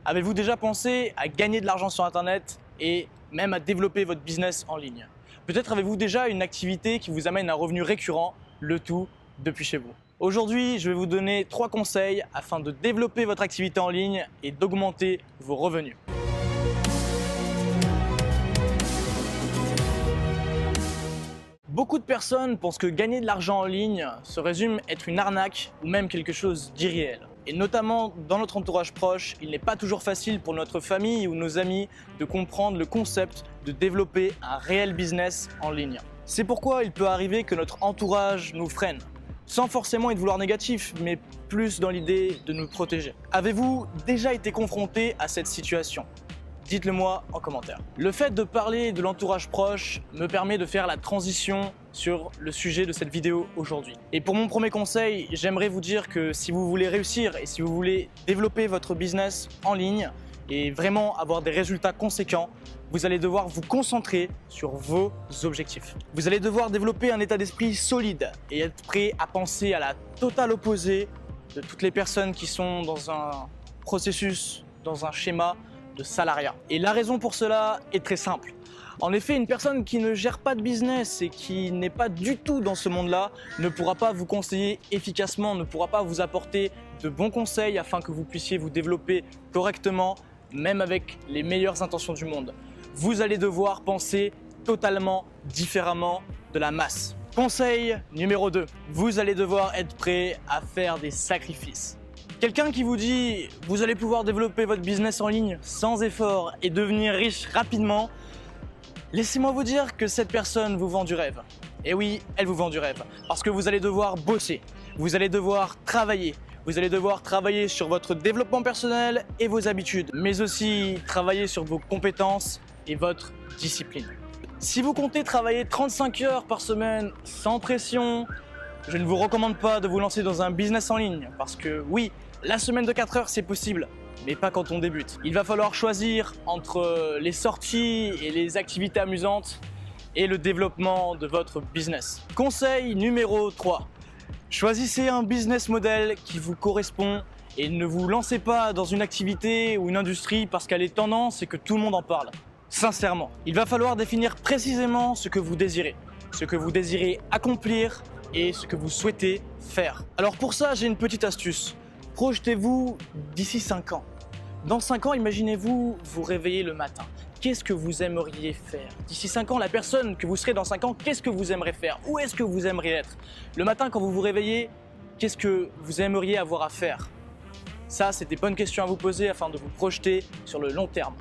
Avez-vous déjà pensé à gagner de l'argent sur Internet et même à développer votre business en ligne? Peut-être avez-vous déjà une activité qui vous amène un revenu récurrent, le tout depuis chez vous. Aujourd'hui, je vais vous donner 3 conseils afin de développer votre activité en ligne et d'augmenter vos revenus. Beaucoup de personnes pensent que gagner de l'argent en ligne se résume à être une arnaque ou même quelque chose d'irréel. Et notamment dans notre entourage proche, il n'est pas toujours facile pour notre famille ou nos amis de comprendre le concept de développer un réel business en ligne. C'est pourquoi il peut arriver que notre entourage nous freine, sans forcément être vouloir négatif, mais plus dans l'idée de nous protéger. Avez-vous déjà été confronté à cette situation ? Dites-le moi en commentaire. Le fait de parler de l'entourage proche me permet de faire la transition sur le sujet de cette vidéo aujourd'hui. Et pour mon premier conseil, j'aimerais vous dire que si vous voulez réussir et si vous voulez développer votre business en ligne et vraiment avoir des résultats conséquents, vous allez devoir vous concentrer sur vos objectifs. Vous allez devoir développer un état d'esprit solide et être prêt à penser à la totale opposée de toutes les personnes qui sont dans un processus, dans un schéma de salariat. Et la raison pour cela est très simple. En effet, une personne qui ne gère pas de business et qui n'est pas du tout dans ce monde-là ne pourra pas vous conseiller efficacement, ne pourra pas vous apporter de bons conseils afin que vous puissiez vous développer correctement, même avec les meilleures intentions du monde. Vous allez devoir penser totalement différemment de la masse. Conseil numéro 2, vous allez devoir être prêt à faire des sacrifices. Quelqu'un qui vous dit « vous allez pouvoir développer votre business en ligne sans effort et devenir riche rapidement », laissez-moi vous dire que cette personne vous vend du rêve. Et oui, elle vous vend du rêve parce que vous allez devoir bosser, vous allez devoir travailler. Vous allez devoir travailler sur votre développement personnel et vos habitudes, mais aussi travailler sur vos compétences et votre discipline. Si vous comptez travailler 35 heures par semaine sans pression, je ne vous recommande pas de vous lancer dans un business en ligne parce que oui, la semaine de 4 heures c'est possible, mais pas quand on débute. Il va falloir choisir entre les sorties et les activités amusantes et le développement de votre business. Conseil numéro 3. Choisissez un business model qui vous correspond et ne vous lancez pas dans une activité ou une industrie parce qu'elle est tendance et que tout le monde en parle. Sincèrement, il va falloir définir précisément ce que vous désirez accomplir et ce que vous souhaitez faire. Alors pour ça, j'ai une petite astuce. Projetez-vous d'ici 5 ans. Dans 5 ans, imaginez-vous vous réveiller le matin. Qu'est-ce que vous aimeriez faire? D'ici 5 ans, la personne que vous serez dans 5 ans, qu'est-ce que vous aimeriez faire? Où est-ce que vous aimeriez être? Le matin, quand vous vous réveillez, qu'est-ce que vous aimeriez avoir à faire? Ça, c'est des bonnes questions à vous poser afin de vous projeter sur le long terme.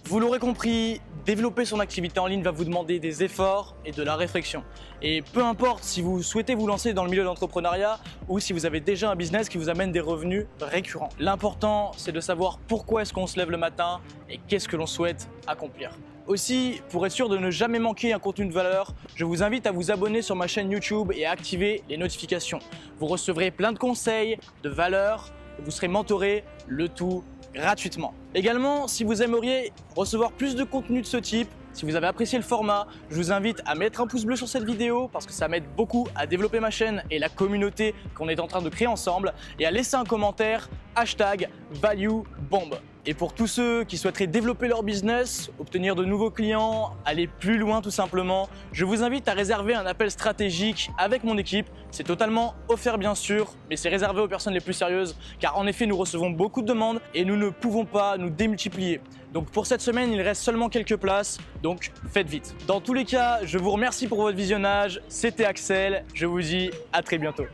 Vous l'aurez compris, développer son activité en ligne va vous demander des efforts et de la réflexion. Et peu importe si vous souhaitez vous lancer dans le milieu de l'entrepreneuriat ou si vous avez déjà un business qui vous amène des revenus récurrents. L'important, c'est de savoir pourquoi est-ce qu'on se lève le matin et qu'est-ce que l'on souhaite accomplir. Aussi, pour être sûr de ne jamais manquer un contenu de valeur, je vous invite à vous abonner sur ma chaîne YouTube et à activer les notifications. Vous recevrez plein de conseils, de valeurs, et vous serez mentoré, le tout gratuitement. Également, si vous aimeriez recevoir plus de contenu de ce type, si vous avez apprécié le format, je vous invite à mettre un pouce bleu sur cette vidéo parce que ça m'aide beaucoup à développer ma chaîne et la communauté qu'on est en train de créer ensemble et à laisser un commentaire #ValueBomb. Et pour tous ceux qui souhaiteraient développer leur business, obtenir de nouveaux clients, aller plus loin tout simplement, je vous invite à réserver un appel stratégique avec mon équipe. C'est totalement offert bien sûr, mais c'est réservé aux personnes les plus sérieuses car en effet nous recevons beaucoup de demandes et nous ne pouvons pas nous démultiplier. Donc pour cette semaine, il reste seulement quelques places, donc faites vite. Dans tous les cas, je vous remercie pour votre visionnage, c'était Axel, je vous dis à très bientôt.